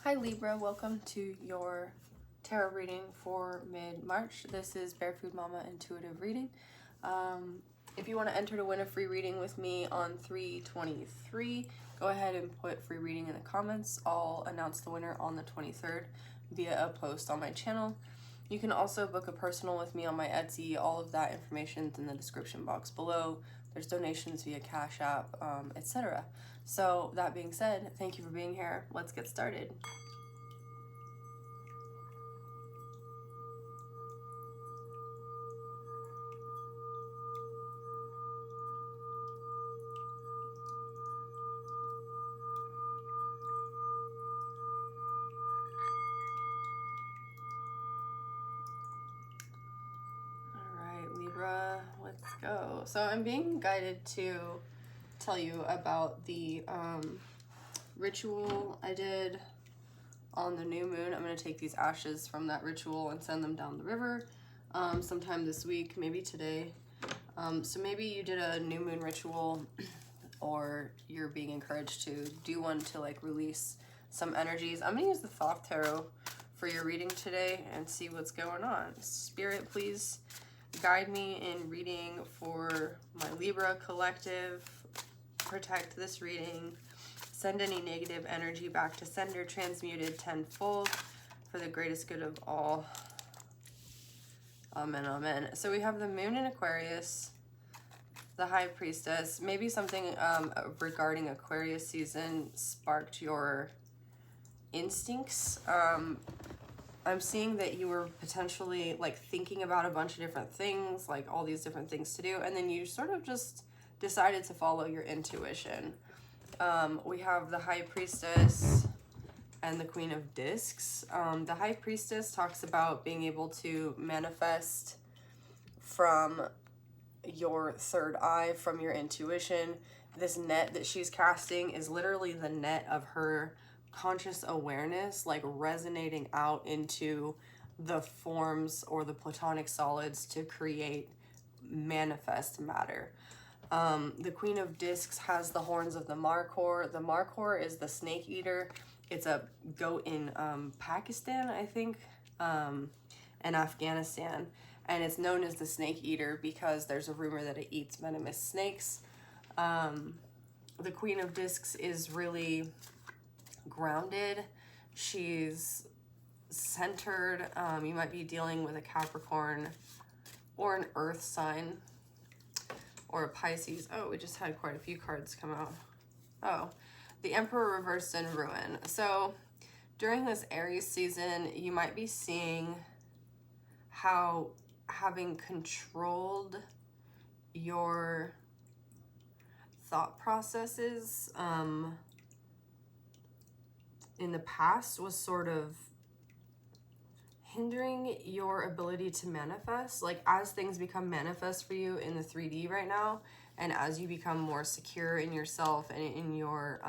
Hi Libra, welcome to your tarot reading for mid-March. This is Bear Food Mama Intuitive Reading. If you want to enter to win a free reading with me on 3/23, go ahead and put free reading in the comments. I'll announce the winner on the 23rd via a post on my channel. You can also book a personal with me on my Etsy. All of that information is in the description box below. There's donations via Cash App, etc. So that being said, thank you for being here. Let's get started. Libra, let's go. So I'm being guided to tell you about the ritual I did on the new moon. I'm going to take these ashes from that ritual and send them down the river sometime this week, maybe today. So maybe you did a new moon ritual or you're being encouraged to do one to like release some energies. I'm going to use the Thoth Tarot for your reading today and see what's going on. Spirit, please guide me in reading for my Libra collective. Protect this reading. Send any negative energy back to sender, transmuted tenfold for the greatest good of all. Amen, amen. So we have the moon in Aquarius, the High Priestess. Maybe something regarding Aquarius season sparked your instincts. I'm seeing that you were potentially like thinking about a bunch of different things, like all these different things to do, and then you sort of just decided to follow your intuition. We have the High Priestess and the Queen of Discs. The High Priestess talks about being able to manifest from your third eye, from your intuition. This net that she's casting is literally the net of her conscious awareness, like resonating out into the forms or the platonic solids to create manifest matter. The Queen of Discs has the horns of the Markhor. The Markhor is the snake eater. It's a goat in Pakistan, I think, and Afghanistan. And it's known as the snake eater because there's a rumor that it eats venomous snakes. The Queen of Discs is really grounded. She's centered. You might be dealing with a Capricorn or an earth sign or a Pisces. Oh, we just had quite a few cards come out. Oh, the Emperor reversed in ruin. So during this Aries season, you might be seeing how having controlled your thought processes in the past was sort of hindering your ability to manifest. Like as things become manifest for you in the 3D right now, and as you become more secure in yourself and in your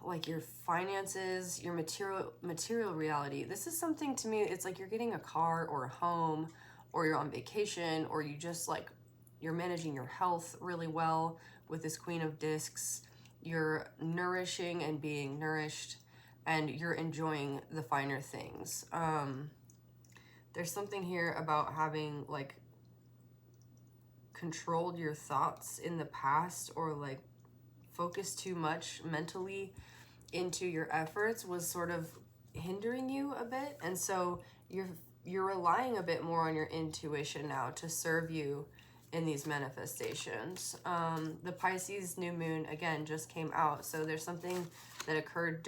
like your finances, your material reality, this is something to me, it's like you're getting a car or a home, or you're on vacation, or you just like you're managing your health really well with this Queen of Discs. You're nourishing and being nourished, and you're enjoying the finer things. There's something here about having like controlled your thoughts in the past, or like focused too much mentally into your efforts was sort of hindering you a bit. And so you're relying a bit more on your intuition now to serve you in these manifestations. The Pisces new moon again just came out, so there's something that occurred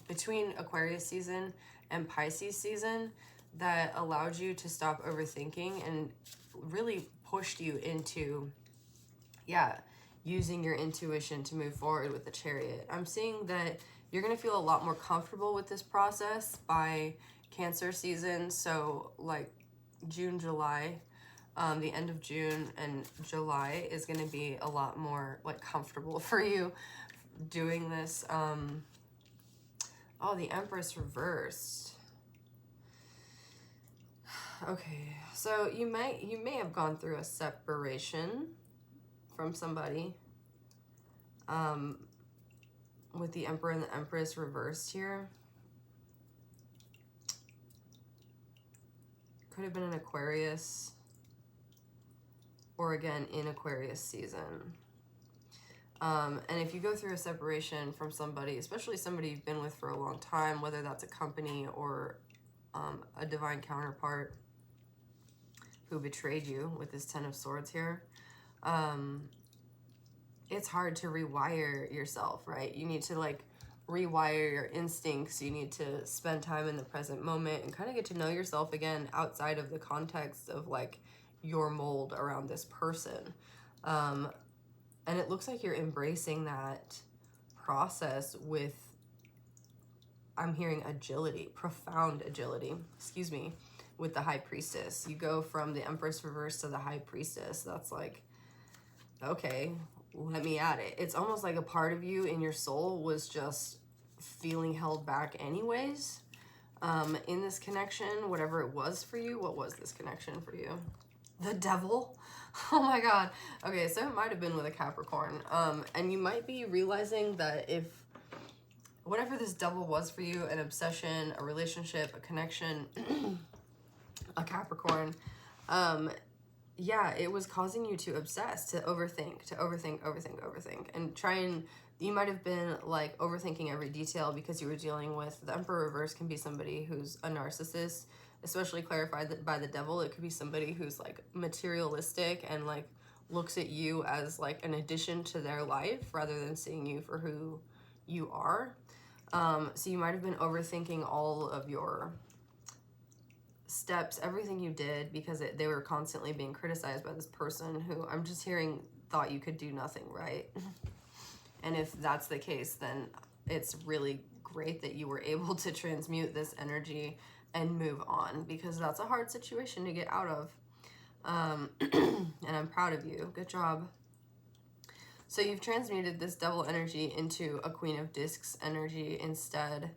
between Aquarius season and Pisces season that allowed you to stop overthinking and really pushed you into using your intuition to move forward with the Chariot. I'm seeing that you're going to feel a lot more comfortable with this process by Cancer season, so like June, July. The end of June and July is going to be a lot more like comfortable for you doing this. Oh, the Empress reversed. Okay, so you may have gone through a separation from somebody. with the Emperor and the Empress reversed here. Could have been an Aquarius, or again in Aquarius season. And if you go through a separation from somebody, especially somebody you've been with for a long time, whether that's a company or a divine counterpart who betrayed you with this Ten of Swords here, it's hard to rewire yourself, right? You need to like rewire your instincts. You need to spend time in the present moment and kind of get to know yourself again outside of the context of like your mold around this person. And it looks like you're embracing that process with, I'm hearing agility, profound agility, excuse me, with the High Priestess. You go from the Empress reverse to the High Priestess. That's like, okay, let me at it. It's almost like a part of you in your soul was just feeling held back anyways. In this connection, whatever it was for you. What was this connection for you? The Devil? Oh my God. Okay, so it might have been with a Capricorn. And you might be realizing that if whatever this Devil was for you, an obsession, a relationship, a connection, a Capricorn, yeah, it was causing you to obsess, to overthink, and try and, you might have been like overthinking every detail because you were dealing with, the Emperor reverse can be somebody who's a narcissist, especially clarified that by the Devil. It could be somebody who's like materialistic and like looks at you as like an addition to their life rather than seeing you for who you are. So you might have been overthinking all of your steps, everything you did, because they were constantly being criticized by this person who I'm just hearing thought you could do nothing right. And if that's the case, then it's really great that you were able to transmute this energy and move on, because that's a hard situation to get out of. And I'm proud of you. Good job. So you've transmuted this Devil energy into a Queen of Discs energy instead,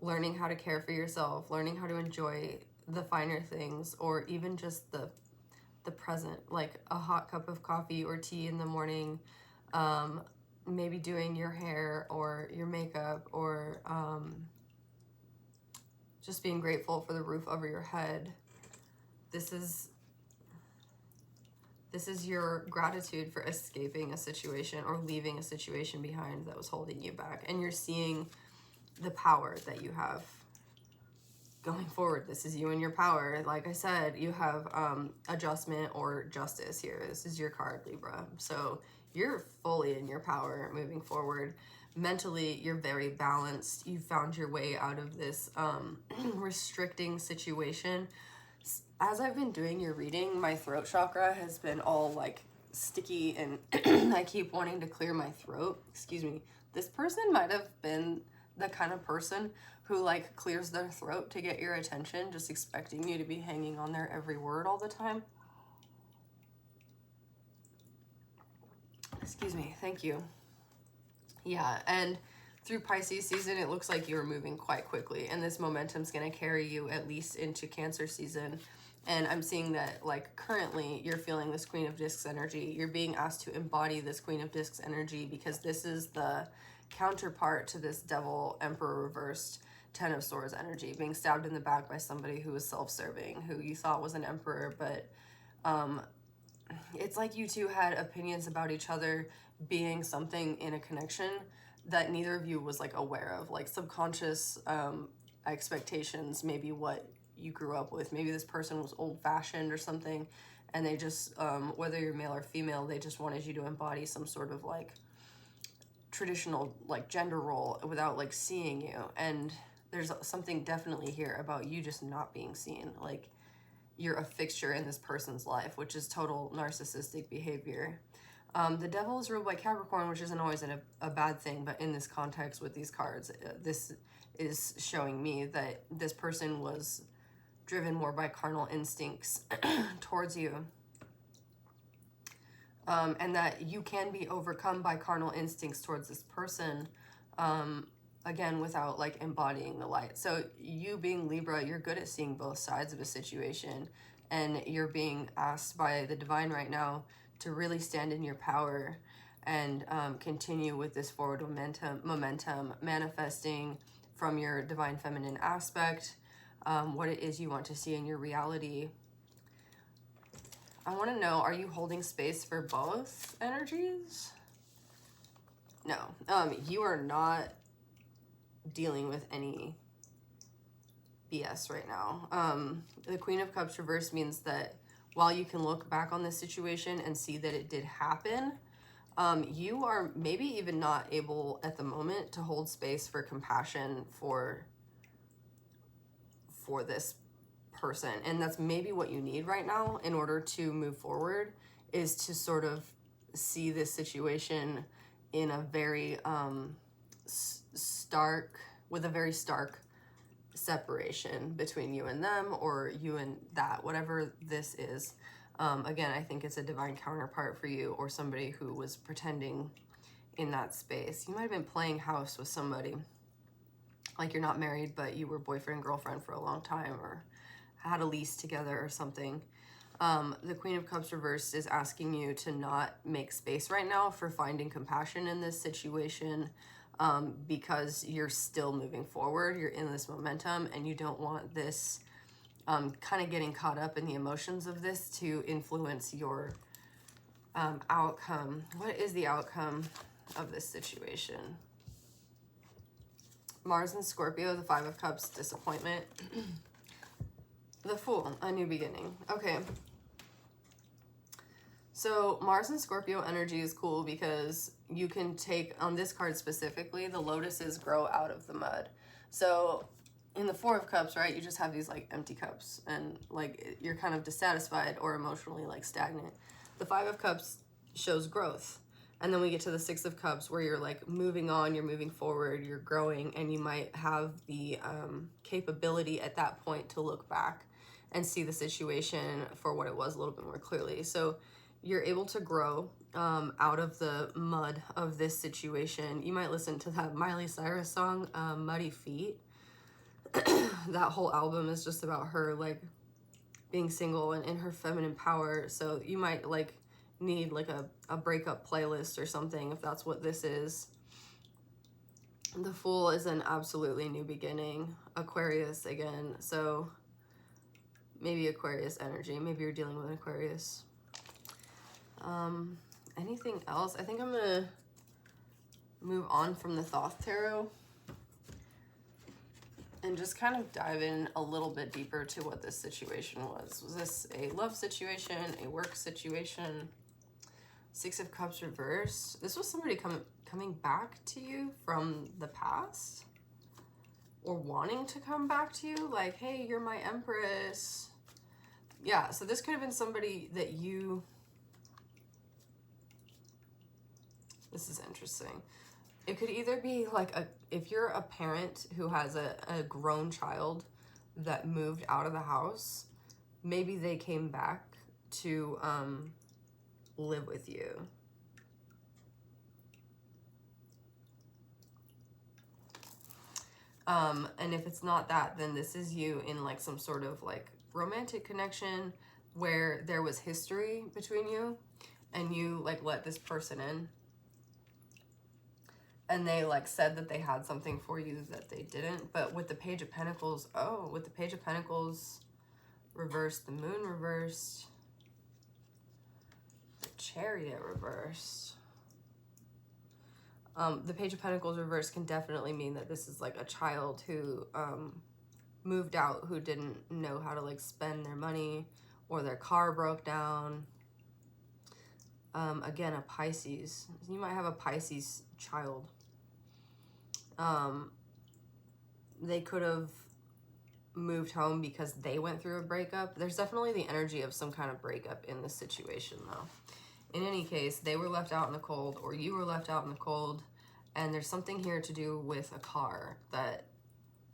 learning how to care for yourself, learning how to enjoy the finer things, or even just the present, like a hot cup of coffee or tea in the morning, maybe doing your hair or your makeup, or just being grateful for the roof over your head. This is your gratitude for escaping a situation or leaving a situation behind that was holding you back. And you're seeing the power that you have going forward. This is you and your power. Like I said, you have adjustment or justice here. This is your card, Libra. So you're fully in your power moving forward. Mentally, you're very balanced. You found your way out of this restricting situation. As I've been doing your reading, my throat chakra has been all like sticky and I keep wanting to clear my throat. Excuse me. This person might have been the kind of person who like clears their throat to get your attention, just expecting you to be hanging on their every word all the time. Excuse me. Thank you. Yeah, and through Pisces season, it looks like you're moving quite quickly, and this momentum's going to carry you at least into Cancer season. And I'm seeing that, like, currently you're feeling this Queen of Discs energy. You're being asked to embody this Queen of Discs energy because this is the counterpart to this Devil Emperor reversed Ten of Swords energy, being stabbed in the back by somebody who was self-serving, who you thought was an emperor, but it's like you two had opinions about each other being something in a connection that neither of you was like aware of, like subconscious expectations, maybe what you grew up with. Maybe this person was old-fashioned or something, and they just, whether you're male or female, they just wanted you to embody some sort of like traditional like gender role without like seeing you. And there's something definitely here about you just not being seen. Like you're a fixture in this person's life, which is total narcissistic behavior. The Devil is ruled by Capricorn, which isn't always a bad thing, but in this context with these cards, this is showing me that this person was driven more by carnal instincts towards you. And that you can be overcome by carnal instincts towards this person, again, without like embodying the light. So you being Libra, you're good at seeing both sides of a situation, and you're being asked by the divine right now to really stand in your power and continue with this forward momentum, manifesting from your divine feminine aspect, what it is you want to see in your reality. I want to know, are you holding space for both energies? No, you are not dealing with any BS right now. The Queen of Cups reverse means that while you can look back on this situation and see that it did happen, you are maybe even not able at the moment to hold space for compassion for this person. And that's maybe what you need right now in order to move forward, is to sort of see this situation in a very stark separation between you and them, or you and that, whatever this is. Again, I think it's a divine counterpart for you, or somebody who was pretending in that space. You might have been playing house with somebody, like you're not married, but you were boyfriend and girlfriend for a long time, or had a lease together or something. The Queen of Cups reversed is asking you to not make space right now for finding compassion in this situation, because you're still moving forward. You're in this momentum, and you don't want this kind of getting caught up in the emotions of this to influence your outcome. What is the outcome of this situation? Mars and Scorpio, the Five of Cups, disappointment. The Fool, a new beginning. Okay. So Mars and Scorpio energy is cool because you can take, on this card specifically, the lotuses grow out of the mud. So in the Four of Cups, right, you just have these like empty cups, and like you're kind of dissatisfied or emotionally like stagnant. The Five of Cups shows growth. And then we get to the Six of Cups, where you're like moving on, you're moving forward, you're growing, and you might have the capability at that point to look back and see the situation for what it was a little bit more clearly. So you're able to grow out of the mud of this situation. You might listen to that Miley Cyrus song, Muddy Feet. That whole album is just about her like being single and in her feminine power. So you might like need like a breakup playlist or something if that's what this is. The Fool is an absolutely new beginning. Aquarius again. So maybe Aquarius energy. Maybe you're dealing with an Aquarius. Anything else? I think I'm gonna move on from the Thoth Tarot and just kind of dive in a little bit deeper to what this situation was. Was this a love situation, a work situation? Six of Cups reversed. This was somebody coming back to you from the past, or wanting to come back to you, like, hey, you're my Empress. Yeah, so this could have been somebody that you... This is interesting. It could either be like if you're a parent who has a grown child that moved out of the house, maybe they came back to live with you. And if it's not that, then this is you in like some sort of like romantic connection where there was history between you, and you like let this person in, and they like said that they had something for you that they didn't. But with the Page of Pentacles, with the Page of Pentacles reversed, the Moon reversed, the Chariot reversed. The Page of Pentacles reversed can definitely mean that this is like a child who moved out, who didn't know how to like spend their money, or their car broke down. Again, a Pisces. You might have a Pisces child. They could have moved home because they went through a breakup. There's definitely the energy of some kind of breakup in this situation though. In any case, they were left out in the cold, or you were left out in the cold, and there's something here to do with a car that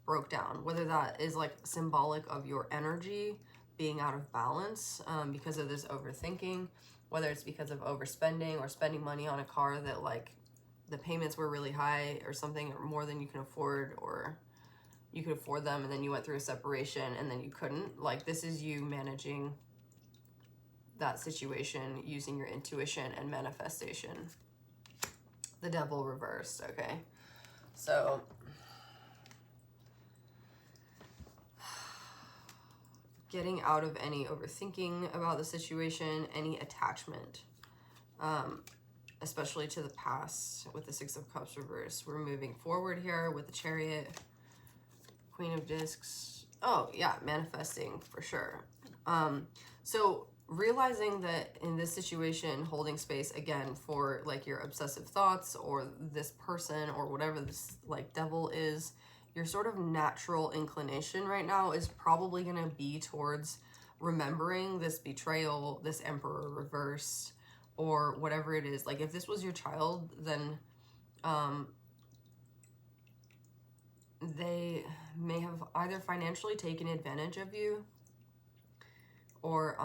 broke down, whether that is like symbolic of your energy being out of balance because of this overthinking, whether it's because of overspending or spending money on a car that like the payments were really high or something, or more than you can afford, or you could afford them and then you went through a separation and then you couldn't. Like, this is you managing that situation using your intuition and manifestation. The Devil reversed, okay. So, getting out of any overthinking about the situation, any attachment, especially to the past with the Six of Cups reversed. We're moving forward here with the Chariot, Queen of Discs. Oh, yeah, manifesting for sure. So realizing that in this situation, holding space again for like your obsessive thoughts or this person or whatever this like devil is, your sort of natural inclination right now is probably going to be towards remembering this betrayal, this Emperor reversed, or whatever it is. Like if this was your child, then they may have either financially taken advantage of you, or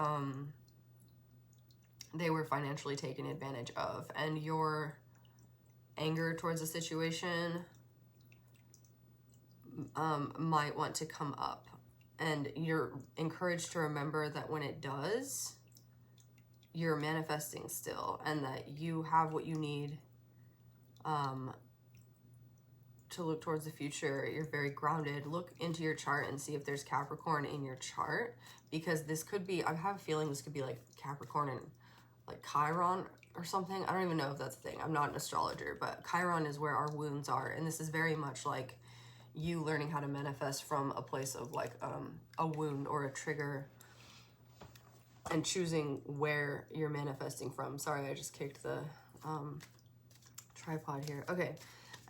they were financially taken advantage of, and your anger towards the situation might want to come up, and you're encouraged to remember that when it does, you're manifesting still, and that you have what you need to look towards the future. You're very grounded. Look into your chart and see if there's Capricorn in your chart, because this could be, I have a feeling this could be like Capricorn and like Chiron or something. I don't even know if that's a thing. I'm not an astrologer, but Chiron is where our wounds are, and this is very much like you learning how to manifest from a place of like a wound or a trigger, and choosing where you're manifesting from. Sorry, I just kicked the tripod here. Okay,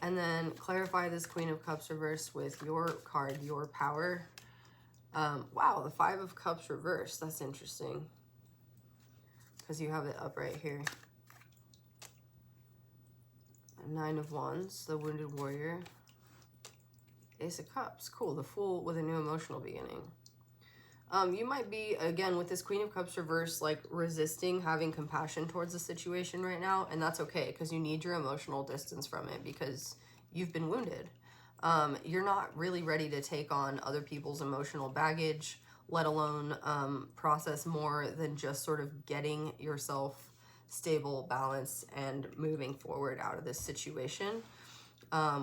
and then clarify this Queen of Cups reversed with your card, Your Power. Wow, the Five of Cups reversed. That's interesting, because you have it up right here. Nine of Wands, the Wounded Warrior. Ace of Cups, cool. The Fool with a new emotional beginning. You might be, again, with this Queen of Cups reversed, like resisting having compassion towards the situation right now, and that's okay, because you need your emotional distance from it, because you've been wounded. You're not really ready to take on other people's emotional baggage, let alone process more than just sort of getting yourself stable, balanced, and moving forward out of this situation.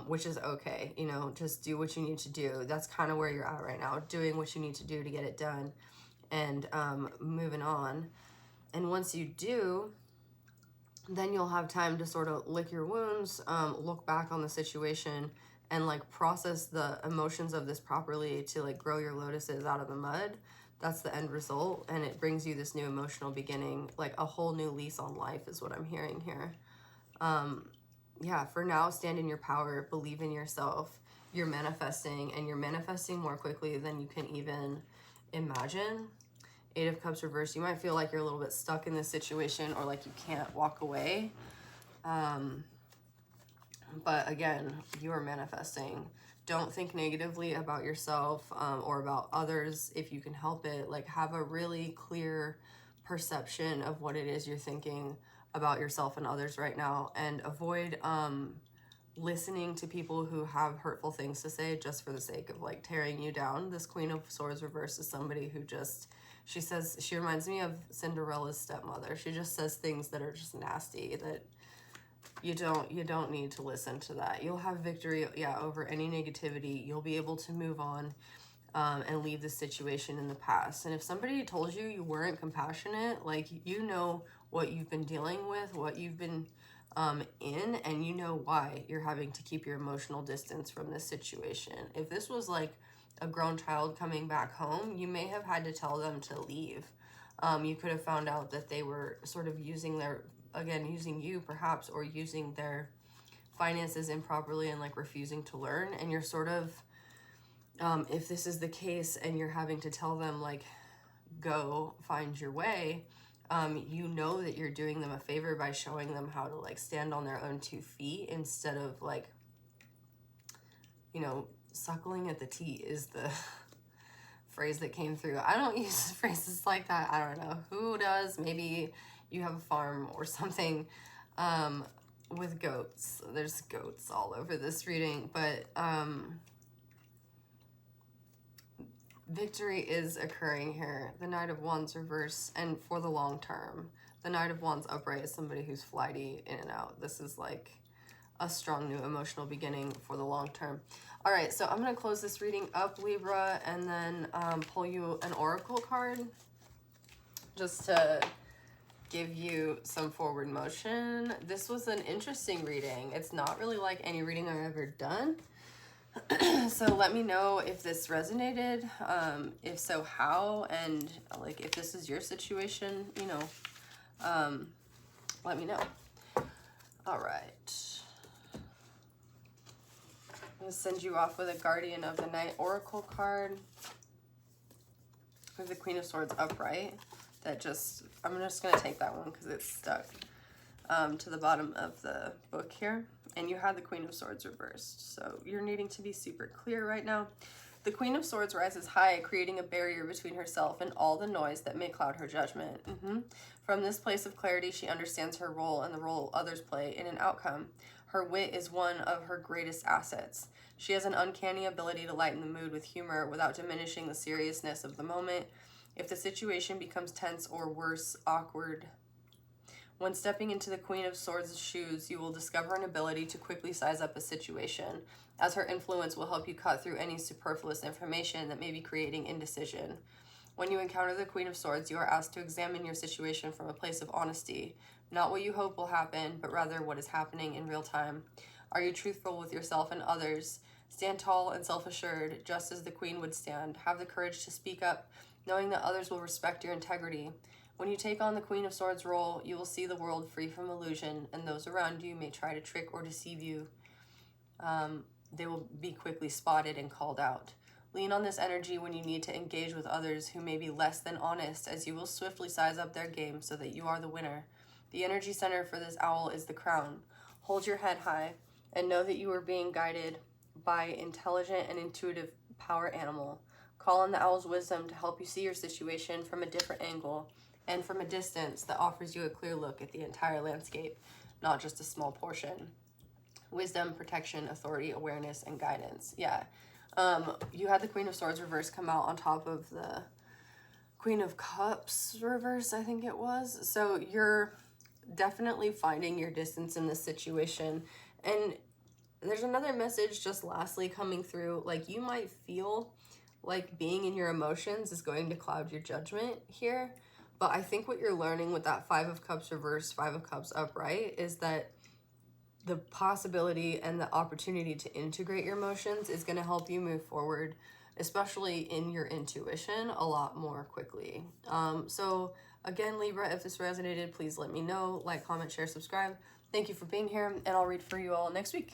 Which is okay, you know, just do what you need to do. That's kind of where you're at right now, doing what you need to do to get it done, and moving on. And once you do, then you'll have time to sort of lick your wounds, look back on the situation, and like process the emotions of this properly to like grow your lotuses out of the mud. That's the end result, and it brings you this new emotional beginning, like a whole new lease on life is what I'm hearing here. Yeah, for now, stand in your power, believe in yourself. You're manifesting, and you're manifesting more quickly than you can even imagine. Eight of Cups reversed. You might feel like you're a little bit stuck in this situation, or like you can't walk away. But again, you are manifesting. Don't think negatively about yourself or about others if you can help it. Like, have a really clear perception of what it is you're thinking about yourself and others right now, and avoid listening to people who have hurtful things to say just for the sake of like tearing you down. This Queen of Swords reversed is somebody who just, she reminds me of Cinderella's stepmother. She just says things that are just nasty, that you don't need to listen to that. You'll have victory, yeah, over any negativity. You'll be able to move on and leave the situation in the past. And if somebody told you you weren't compassionate, like, you know what you've been dealing with, what you've been in, and you know why you're having to keep your emotional distance from this situation. If this was like a grown child coming back home, you may have had to tell them to leave. You could have found out that they were sort of using using you perhaps, or using their finances improperly and like refusing to learn. And you're sort of, if this is the case and you're having to tell them like, go find your way, you know that you're doing them a favor by showing them how to like stand on their own 2 feet, instead of like, you know, suckling at the teat is the phrase that came through. I don't use phrases like that. I don't know who does. Maybe you have a farm or something with goats. There's goats all over this reading, but victory is occurring here. The Knight of Wands reverse, and for the long term. The Knight of Wands upright is somebody who's flighty in and out. This is like a strong new emotional beginning for the long term. All right, so I'm going to close this reading up, Libra, and then pull you an oracle card just to give you some forward motion. This was an interesting reading. It's not really like any reading I've ever done. So let me know if this resonated, if so, how, and like if this is your situation, you know, let me know. All right. I'm going to send you off with a Guardian of the Night Oracle card. With the Queen of Swords upright. I'm just going to take that one because it's stuck to the bottom of the book here. And you had the Queen of Swords reversed. So you're needing to be super clear right now. The Queen of Swords rises high, creating a barrier between herself and all the noise that may cloud her judgment. From this place of clarity, she understands her role and the role others play in an outcome. Her wit is one of her greatest assets. She has an uncanny ability to lighten the mood with humor without diminishing the seriousness of the moment. If the situation becomes tense or worse, awkward, when stepping into the Queen of Swords' shoes, you will discover an ability to quickly size up a situation, as her influence will help you cut through any superfluous information that may be creating indecision. When you encounter the Queen of Swords, you are asked to examine your situation from a place of honesty, not what you hope will happen, but rather what is happening in real time. Are you truthful with yourself and others? Stand tall and self-assured, just as the Queen would stand. Have the courage to speak up, knowing that others will respect your integrity. When you take on the Queen of Swords role, you will see the world free from illusion, and those around you may try to trick or deceive you. They will be quickly spotted and called out. Lean on this energy when you need to engage with others who may be less than honest, as you will swiftly size up their game so that you are the winner. The energy center for this owl is the crown. Hold your head high and know that you are being guided by intelligent and intuitive power animal. Call on the owl's wisdom to help you see your situation from a different angle and from a distance that offers you a clear look at the entire landscape, not just a small portion. Wisdom, protection, authority, awareness, and guidance. Yeah. You had the Queen of Swords reverse come out on top of the Queen of Cups reverse, I think it was. So you're definitely finding your distance in this situation. And there's another message just lastly coming through. Like, you might feel like being in your emotions is going to cloud your judgment here. But I think what you're learning with that Five of Cups reverse, Five of Cups upright is that the possibility and the opportunity to integrate your emotions is going to help you move forward, especially in your intuition, a lot more quickly. So again, Libra, if this resonated, please let me know. Like, comment, share, subscribe. Thank you for being here, and I'll read for you all next week.